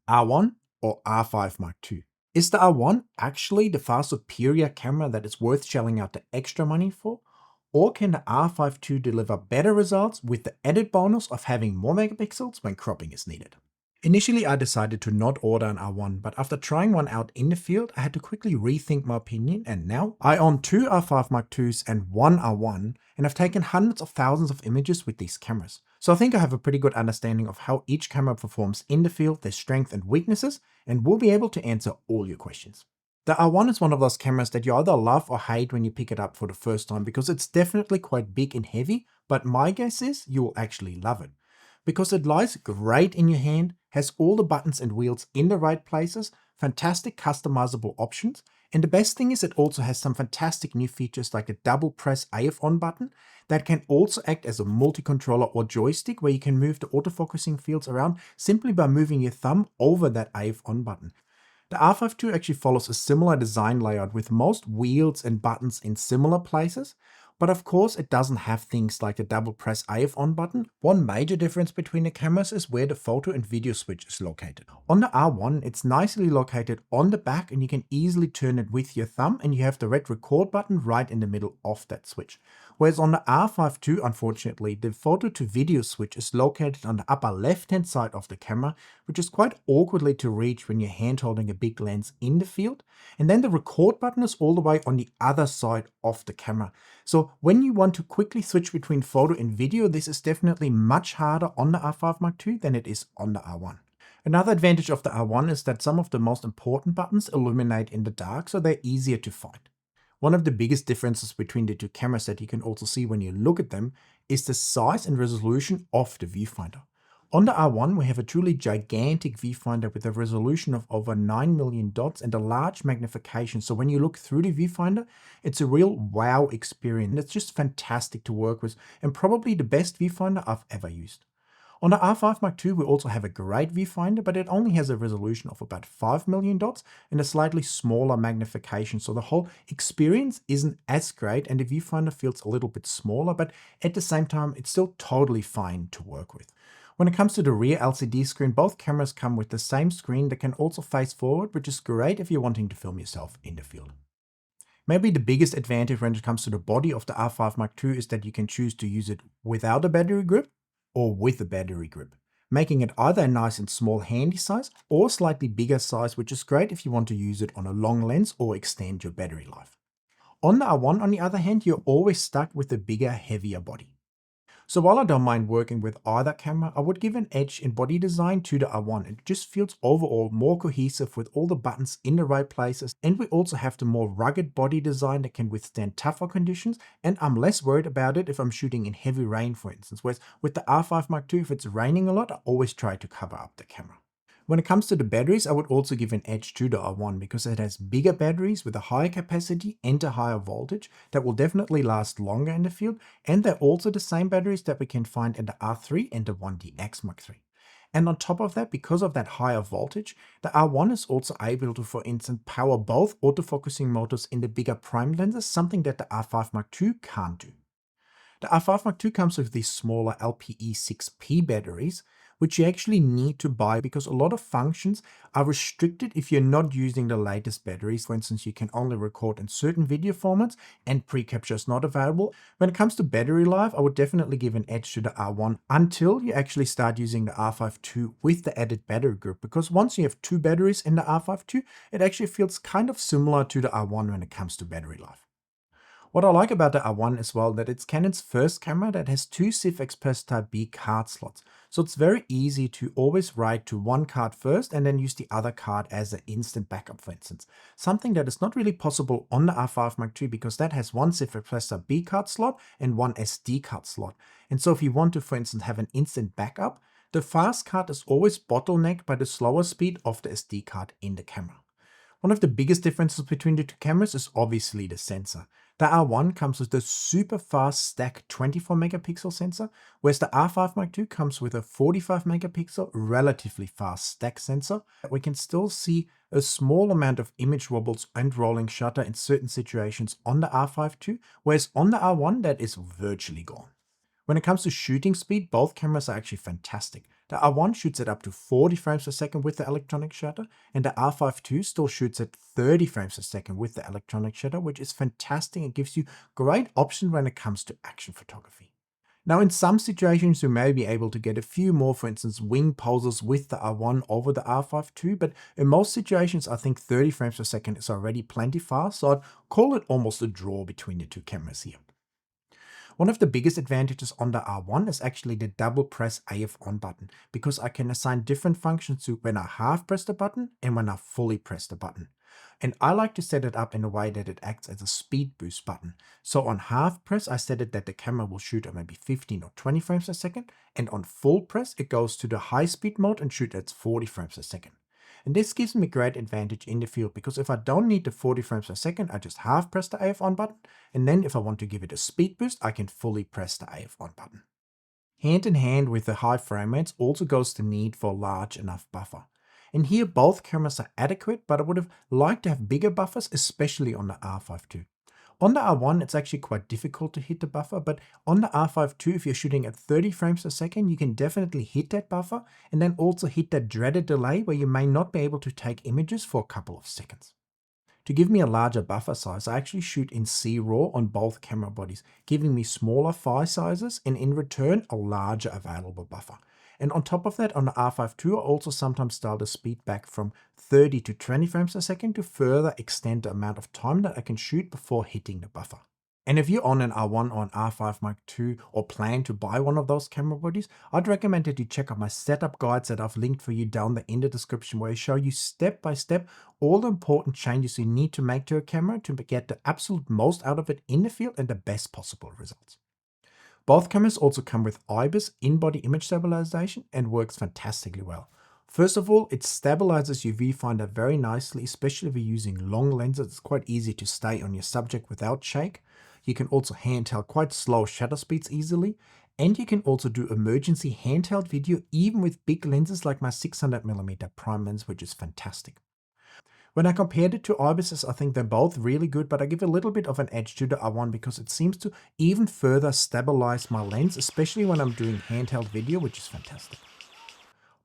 R1 or R5 Mark II? Is the R1 actually the far superior camera that is worth shelling out the extra money for? Or can the R5 II deliver better results with the added bonus of having more megapixels when cropping is needed? Initially, I decided to not order an R1, but after trying one out in the field, I had to quickly rethink my opinion, and now I own two R5 Mark IIs and one R1, and I've taken hundreds of thousands of images with these cameras. So I think I have a pretty good understanding of how each camera performs in the field, their strengths and weaknesses, and will be able to answer all your questions. The R1 is one of those cameras that you either love or hate when you pick it up for the first time because it's definitely quite big and heavy, but my guess is you will actually love it. Because it lies great in your hand, has all the buttons and wheels in the right places, fantastic customizable options, and the best thing is it also has some fantastic new features like the double press AF on button that can also act as a multi-controller or joystick where you can move the autofocusing fields around simply by moving your thumb over that AF on button. The R5 II actually follows a similar design layout with most wheels and buttons in similar places, but of course it doesn't have things like the double press AF on button. One major difference between the cameras is where the photo and video switch is located. On the R1 it's nicely located on the back and you can easily turn it with your thumb, and you have the red record button right in the middle of that switch. Whereas on the R5 II, unfortunately, the photo to video switch is located on the upper left hand side of the camera, which is quite awkwardly to reach when you're hand holding a big lens in the field. And then the record button is all the way on the other side of the camera. So when you want to quickly switch between photo and video, this is definitely much harder on the R5 Mark II than it is on the R1. Another advantage of the R1 is that some of the most important buttons illuminate in the dark, so they're easier to find. One of the biggest differences between the two cameras that you can also see when you look at them is the size and resolution of the viewfinder. On the R1 we have a truly gigantic viewfinder with a resolution of over 9 million dots and a large magnification, so when you look through the viewfinder it's a real wow experience. It's just fantastic to work with and probably the best viewfinder I've ever used. On the R5 Mark II we also have a great viewfinder, but it only has a resolution of about 5 million dots and a slightly smaller magnification, so the whole experience isn't as great and the viewfinder feels a little bit smaller, but at the same time it's still totally fine to work with. When it comes to the rear LCD screen, both cameras come with the same screen that can also face forward, which is great if you're wanting to film yourself in the field. Maybe the biggest advantage when it comes to the body of the R5 Mark II is that you can choose to use it without a battery grip or with a battery grip, making it either a nice and small handy size or slightly bigger size, which is great if you want to use it on a long lens or extend your battery life. On the R1, on the other hand, you're always stuck with the bigger, heavier body. So while I don't mind working with either camera, I would give an edge in body design to the R1. It just feels overall more cohesive with all the buttons in the right places, and we also have the more rugged body design that can withstand tougher conditions, and I'm less worried about it if I'm shooting in heavy rain, for instance, whereas with the R5 Mark II, if it's raining a lot, I always try to cover up the camera. When it comes to the batteries, I would also give an edge to the R1 because it has bigger batteries with a higher capacity and a higher voltage that will definitely last longer in the field, and they're also the same batteries that we can find in the R3 and the 1DX Mark III. And on top of that, because of that higher voltage, the R1 is also able to, for instance, power both autofocusing motors in the bigger prime lenses, something that the R5 Mark II can't do. The R5 Mark II comes with these smaller LPE6P batteries, which you actually need to buy because a lot of functions are restricted if you're not using the latest batteries. For instance, you can only record in certain video formats and pre-capture is not available. When it comes to battery life, I would definitely give an edge to the R1 until you actually start using the R5 II with the added battery group, because once you have two batteries in the R5 II, it actually feels kind of similar to the R1 when it comes to battery life. What I like about the R1 as well, that it's Canon's first camera that has two CF Express Type B card slots. So it's very easy to always write to one card first and then use the other card as an instant backup, for instance. Something that is not really possible on the R5 Mark II because that has one CF Express Type B card slot and one SD card slot. And so if you want to, for instance, have an instant backup, the fast card is always bottlenecked by the slower speed of the SD card in the camera. One of the biggest differences between the two cameras is obviously the sensor. The R1 comes with a super fast stack 24 megapixel sensor, whereas the R5 Mark II comes with a 45 megapixel relatively fast stack sensor. We can still see a small amount of image wobbles and rolling shutter in certain situations on the R5 II, whereas on the R1 that is virtually gone. When it comes to shooting speed, both cameras are actually fantastic. The R1 shoots at up to 40 frames per second with the electronic shutter, and the R5 II still shoots at 30 frames per second with the electronic shutter, which is fantastic and gives you great options when it comes to action photography. Now, in some situations, you may be able to get a few more, for instance, wing poses with the R1 over the R5 II, but in most situations, I think 30 frames per second is already plenty fast, so I'd call it almost a draw between the two cameras here. One of the biggest advantages on the R1 is actually the double press AF on button, because I can assign different functions to when I half press the button and when I fully press the button. And I like to set it up in a way that it acts as a speed boost button. So on half press, I set it that the camera will shoot at maybe 15 or 20 frames per second, and on full press, it goes to the high speed mode and shoots at 40 frames per second. And this gives me great advantage in the field, because if I don't need the 40 frames per second, I just half press the AF on button, and then if I want to give it a speed boost, I can fully press the AF on button. Hand in hand with the high frame rates also goes the need for a large enough buffer. And here both cameras are adequate, but I would have liked to have bigger buffers, especially on the R5 II. On the R1, it's actually quite difficult to hit the buffer, but on the R5 II, if you're shooting at 30 frames per second, you can definitely hit that buffer and then also hit that dreaded delay where you may not be able to take images for a couple of seconds. To give me a larger buffer size, I actually shoot in C-RAW on both camera bodies, giving me smaller file sizes and in return a larger available buffer. And on top of that, on the R5 II, I also sometimes dial the speed back from 30 to 20 frames per second to further extend the amount of time that I can shoot before hitting the buffer. And if you're on an R1 or an R5 Mark II or plan to buy one of those camera bodies, I'd recommend that you check out my setup guides that I've linked for you down there in the description, where I show you step by step all the important changes you need to make to a camera to get the absolute most out of it in the field and the best possible results. Both cameras also come with IBIS in-body image stabilization and works fantastically well. First of all, it stabilizes your viewfinder very nicely, especially if you're using long lenses. It's quite easy to stay on your subject without shake. You can also handheld quite slow shutter speeds easily, and you can also do emergency handheld video even with big lenses like my 600mm prime lens, which is fantastic. When I compared it to IBIS, I think they're both really good, but I give a little bit of an edge to the R1 because it seems to even further stabilize my lens, especially when I'm doing handheld video, which is fantastic.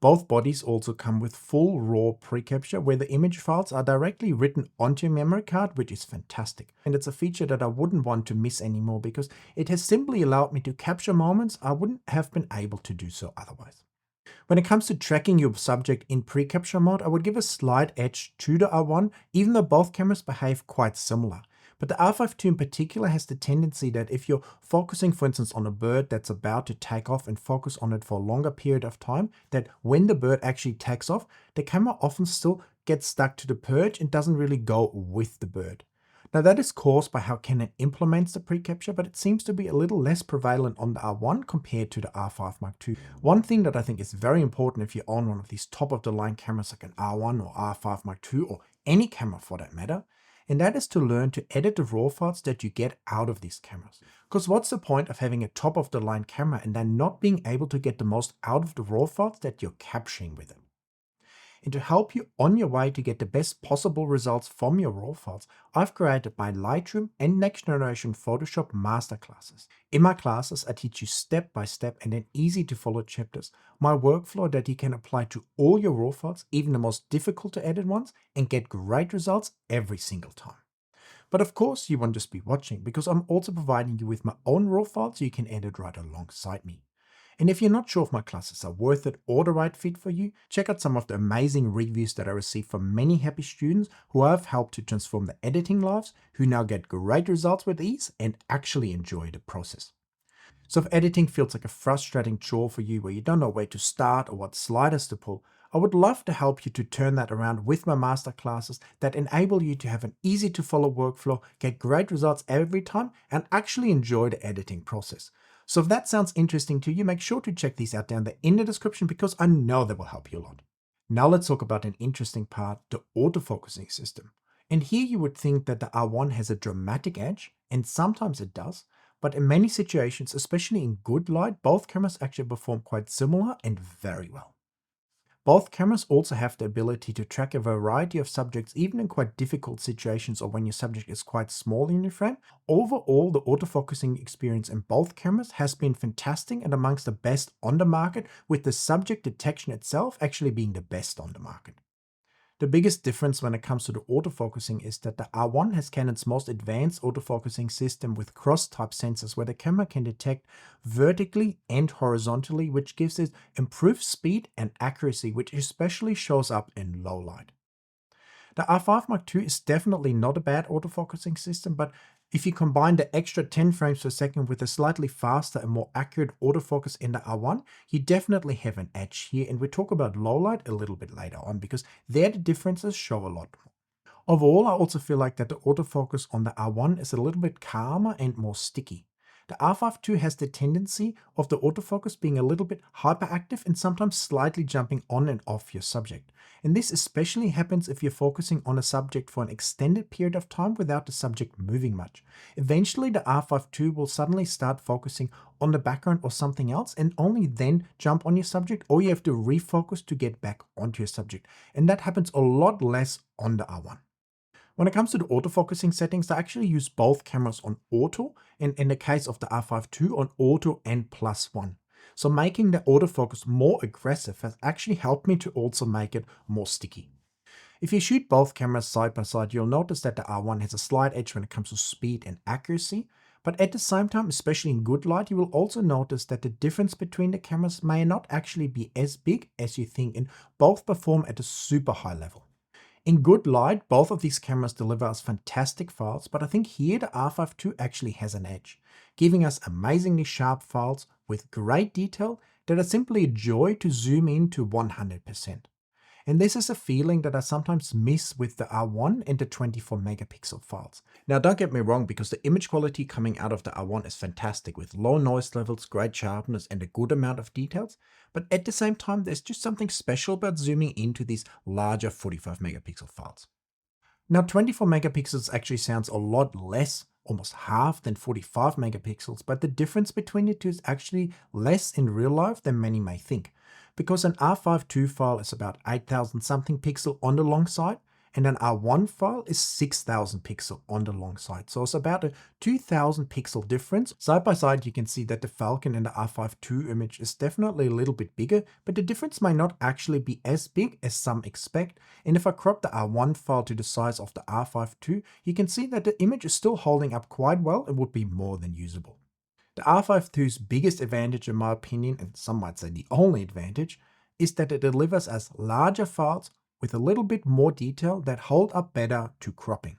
Both bodies also come with full RAW pre-capture, where the image files are directly written onto your memory card, which is fantastic. And it's a feature that I wouldn't want to miss anymore, because it has simply allowed me to capture moments I wouldn't have been able to do so otherwise. When it comes to tracking your subject in pre-capture mode, I would give a slight edge to the R1, even though both cameras behave quite similar. But the R5 II in particular has the tendency that if you're focusing, for instance, on a bird that's about to take off and focus on it for a longer period of time, that when the bird actually takes off, the camera often still gets stuck to the perch and doesn't really go with the bird. Now that is caused by how Canon implements the pre-capture, but it seems to be a little less prevalent on the R1 compared to the R5 Mark II. One thing that I think is very important if you own one of these top-of-the-line cameras like an R1 or R5 Mark II, or any camera for that matter, and that is to learn to edit the raw files that you get out of these cameras. Because what's the point of having a top-of-the-line camera and then not being able to get the most out of the raw files that you're capturing with it? And to help you on your way to get the best possible results from your RAW files, I've created my Lightroom and Next Generation Photoshop masterclasses. In my classes, I teach you step by step and in easy to follow chapters, my workflow that you can apply to all your RAW files, even the most difficult to edit ones, and get great results every single time. But of course, you won't just be watching, because I'm also providing you with my own RAW files so you can edit right alongside me. And if you're not sure if my classes are worth it or the right fit for you, check out some of the amazing reviews that I received from many happy students who I've helped to transform their editing lives, who now get great results with ease and actually enjoy the process. So if editing feels like a frustrating chore for you, where you don't know where to start or what sliders to pull, I would love to help you to turn that around with my masterclasses that enable you to have an easy to follow workflow, get great results every time, and actually enjoy the editing process. So if that sounds interesting to you, make sure to check these out down there in the description, because I know they will help you a lot. Now let's talk about an interesting part, the autofocusing system. And here you would think that the R1 has a dramatic edge, and sometimes it does, but in many situations, especially in good light, both cameras actually perform quite similar and very well. Both cameras also have the ability to track a variety of subjects even in quite difficult situations or when your subject is quite small in your frame. Overall, the autofocusing experience in both cameras has been fantastic and amongst the best on the market, with the subject detection itself actually being the best on the market. The biggest difference when it comes to the autofocusing is that the R1 has Canon's most advanced autofocusing system with cross-type sensors where the camera can detect vertically and horizontally, which gives it improved speed and accuracy, which especially shows up in low light. The R5 Mark II is definitely not a bad autofocusing system, but if you combine the extra 10 frames per second with a slightly faster and more accurate autofocus in the R1, you definitely have an edge here, and we'll talk about low light a little bit later on because there the differences show a lot more. Overall, I also feel like that the autofocus on the R1 is a little bit calmer and more sticky. The R5 II has the tendency of the autofocus being a little bit hyperactive and sometimes slightly jumping on and off your subject. And this especially happens if you're focusing on a subject for an extended period of time without the subject moving much. Eventually, the R5 II will suddenly start focusing on the background or something else and only then jump on your subject, or you have to refocus to get back onto your subject. And that happens a lot less on the R1. When it comes to the autofocusing settings, I actually use both cameras on auto, and in the case of the R5 II on auto and +1. So making the autofocus more aggressive has actually helped me to also make it more sticky. If you shoot both cameras side by side, you'll notice that the R1 has a slight edge when it comes to speed and accuracy, but at the same time, especially in good light, you will also notice that the difference between the cameras may not actually be as big as you think, and both perform at a super high level. In good light, both of these cameras deliver us fantastic files, but I think here the R5 II actually has an edge, giving us amazingly sharp files with great detail that are simply a joy to zoom in to 100%. And this is a feeling that I sometimes miss with the R1 and the 24 megapixel files. Now don't get me wrong, because the image quality coming out of the R1 is fantastic with low noise levels, great sharpness and a good amount of details, but at the same time there's just something special about zooming into these larger 45 megapixel files. Now 24 megapixels actually sounds a lot less, almost half, than 45 megapixels, but the difference between the two is actually less in real life than many may think, because an R5 II file is about 8,000 something pixel on the long side, and an R1 file is 6,000 pixel on the long side. So it's about a 2,000 pixel difference. Side by side, you can see that the Falcon in the R5 II image is definitely a little bit bigger, but the difference might not actually be as big as some expect. And if I crop the R1 file to the size of the R5 II, you can see that the image is still holding up quite well and would be more than usable. The R5 II's biggest advantage, in my opinion, and some might say the only advantage, is that it delivers us larger files with a little bit more detail that hold up better to cropping.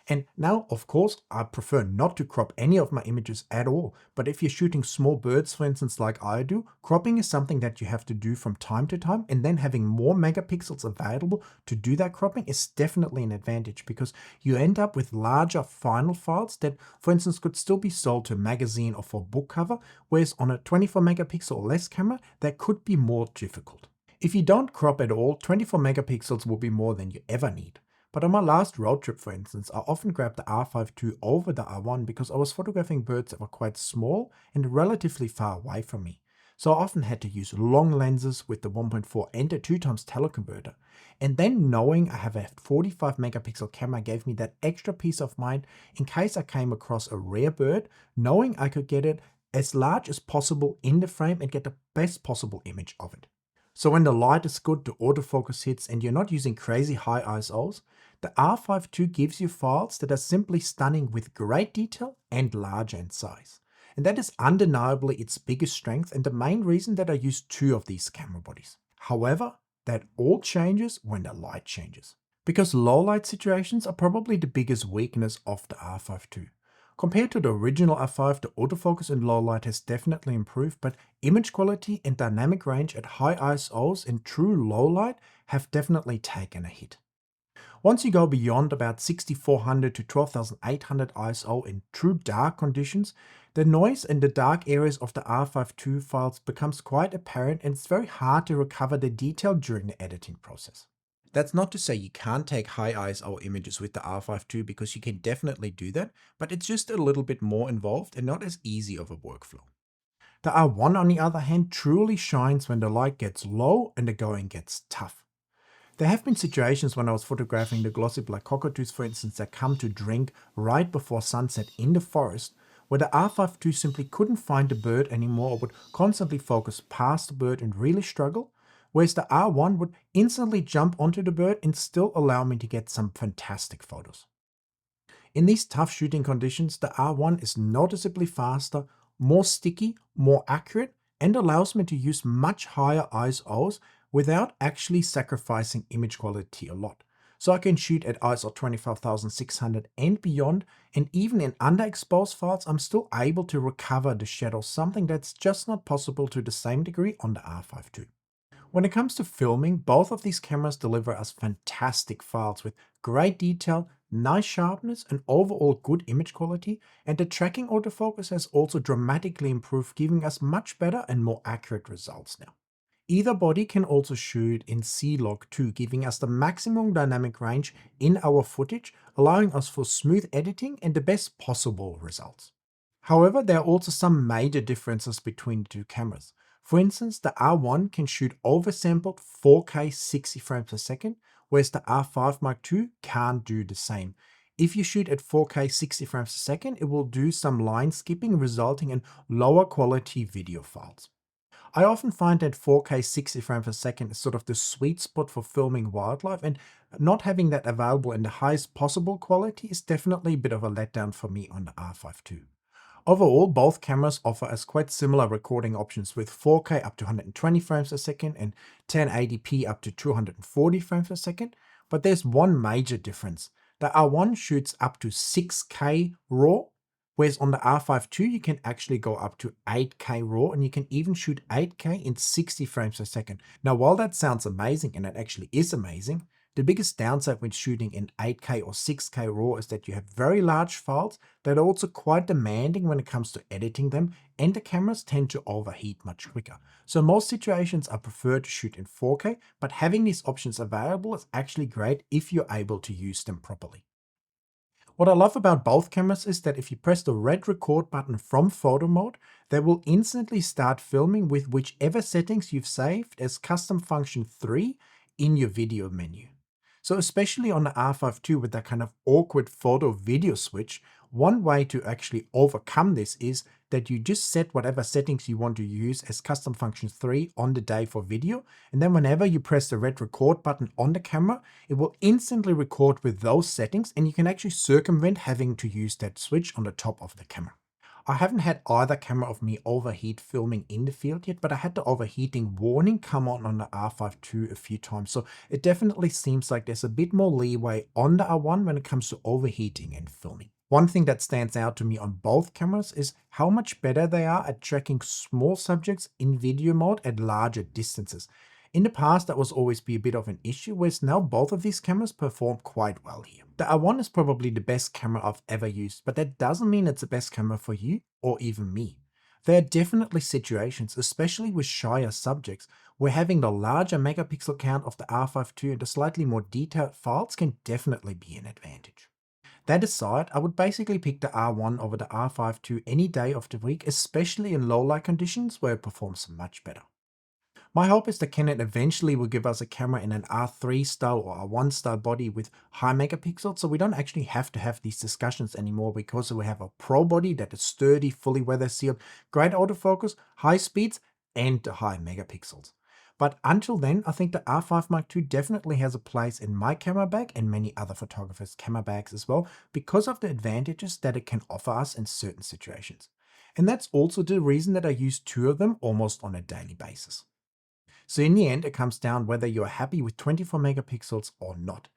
And now, of course, I prefer not to crop any of my images at all, but if you're shooting small birds, for instance, like I do, cropping is something that you have to do from time to time, and then having more megapixels available to do that cropping is definitely an advantage, because you end up with larger final files that, for instance, could still be sold to a magazine or for a book cover, whereas on a 24 megapixel or less camera, that could be more difficult. If you don't crop at all, 24 megapixels will be more than you ever need. But on my last road trip, for instance, I often grabbed the R5 II over the R1 because I was photographing birds that were quite small and relatively far away from me. So I often had to use long lenses with the 1.4 and the 2x teleconverter. And then knowing I have a 45 megapixel camera gave me that extra peace of mind in case I came across a rare bird, knowing I could get it as large as possible in the frame and get the best possible image of it. So when the light is good, the autofocus hits, and you're not using crazy high ISOs, the R5 II gives you files that are simply stunning with great detail and larger in size. And that is undeniably its biggest strength and the main reason that I use two of these camera bodies. However, that all changes when the light changes, because low light situations are probably the biggest weakness of the R5 II. Compared to the original R5, the autofocus in low light has definitely improved, but image quality and dynamic range at high ISOs in true low light have definitely taken a hit. Once you go beyond about 6400 to 12800 ISO in true dark conditions, the noise in the dark areas of the R5 II files becomes quite apparent, and it's very hard to recover the detail during the editing process. That's not to say you can't take high ISO images with the R5 II, because you can definitely do that, but it's just a little bit more involved and not as easy of a workflow. The R1 on the other hand truly shines when the light gets low and the going gets tough. There have been situations when I was photographing the glossy black cockatoos, for instance, that come to drink right before sunset in the forest, where the R5 II simply couldn't find the bird anymore or would constantly focus past the bird and really struggle, whereas the R1 would instantly jump onto the bird and still allow me to get some fantastic photos. In these tough shooting conditions, the R1 is noticeably faster, more sticky, more accurate, and allows me to use much higher ISOs without actually sacrificing image quality a lot. So I can shoot at ISO 25600 and beyond, and even in underexposed files, I'm still able to recover the shadows, something that's just not possible to the same degree on the R5 II. When it comes to filming, both of these cameras deliver us fantastic files with great detail, nice sharpness, and overall good image quality, and the tracking autofocus has also dramatically improved, giving us much better and more accurate results now. Either body can also shoot in C-Log 2, giving us the maximum dynamic range in our footage, allowing us for smooth editing and the best possible results. However, there are also some major differences between the two cameras. For instance, the R1 can shoot oversampled 4K 60 frames per second, whereas the R5 Mark II can't do the same. If you shoot at 4K 60 frames per second, it will do some line skipping, resulting in lower quality video files. I often find that 4K 60 frames per second is sort of the sweet spot for filming wildlife, and not having that available in the highest possible quality is definitely a bit of a letdown for me on the R5 II. Overall, both cameras offer us quite similar recording options with 4K up to 120 frames per second and 1080p up to 240 frames per second, but there's one major difference. The R1 shoots up to 6K RAW, whereas on the R5 II you can actually go up to 8K RAW, and you can even shoot 8K in 60 frames per second. Now, while that sounds amazing, and it actually is amazing, the biggest downside when shooting in 8K or 6K RAW is that you have very large files that are also quite demanding when it comes to editing them, and the cameras tend to overheat much quicker. So in most situations I prefer to shoot in 4K, but having these options available is actually great if you're able to use them properly. What I love about both cameras is that if you press the red record button from photo mode, they will instantly start filming with whichever settings you've saved as custom function 3 in your video menu. So especially on the R5 II with that kind of awkward photo video switch, one way to actually overcome this is that you just set whatever settings you want to use as custom function 3 on the day for video, and then whenever you press the red record button on the camera, it will instantly record with those settings, and you can actually circumvent having to use that switch on the top of the camera. I haven't had either camera of me overheat filming in the field yet, but I had the overheating warning come on the R5 II a few times, so it definitely seems like there's a bit more leeway on the R1 when it comes to overheating and filming. One thing that stands out to me on both cameras is how much better they are at tracking small subjects in video mode at larger distances. In the past, that was always be a bit of an issue, whereas now both of these cameras perform quite well here. The R1 is probably the best camera I've ever used, but that doesn't mean it's the best camera for you or even me. There are definitely situations, especially with shyer subjects, where having the larger megapixel count of the R5 II and the slightly more detailed files can definitely be an advantage. That aside, I would basically pick the R1 over the R5 II any day of the week, especially in low light conditions where it performs much better. My hope is that Canon eventually will give us a camera in an R3 style or R1 style body with high megapixels, so we don't actually have to have these discussions anymore, because we have a pro body that is sturdy, fully weather sealed, great autofocus, high speeds, and the high megapixels. But until then, I think the R5 Mark II definitely has a place in my camera bag and many other photographers' camera bags as well, because of the advantages that it can offer us in certain situations. And that's also the reason that I use two of them almost on a daily basis. So in the end, it comes down whether you're happy with 24 megapixels or not.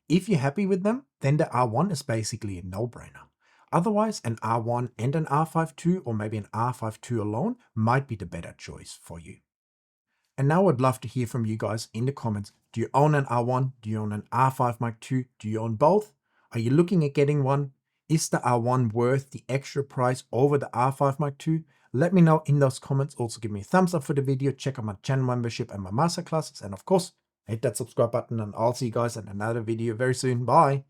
If you're happy with them, then the R1 is basically a no-brainer. Otherwise, an R1 and an R5 II, or maybe an R5 II alone, might be the better choice for you. And now I'd love to hear from you guys in the comments. Do you own an R1? Do you own an R5 Mark II? Do you own both? Are you looking at getting one? Is the R1 worth the extra price over the R5 Mark II? Let me know in those comments. Also give me a thumbs up for the video. Check out my channel membership and my masterclasses. And of course, hit that subscribe button, and I'll see you guys in another video very soon. Bye.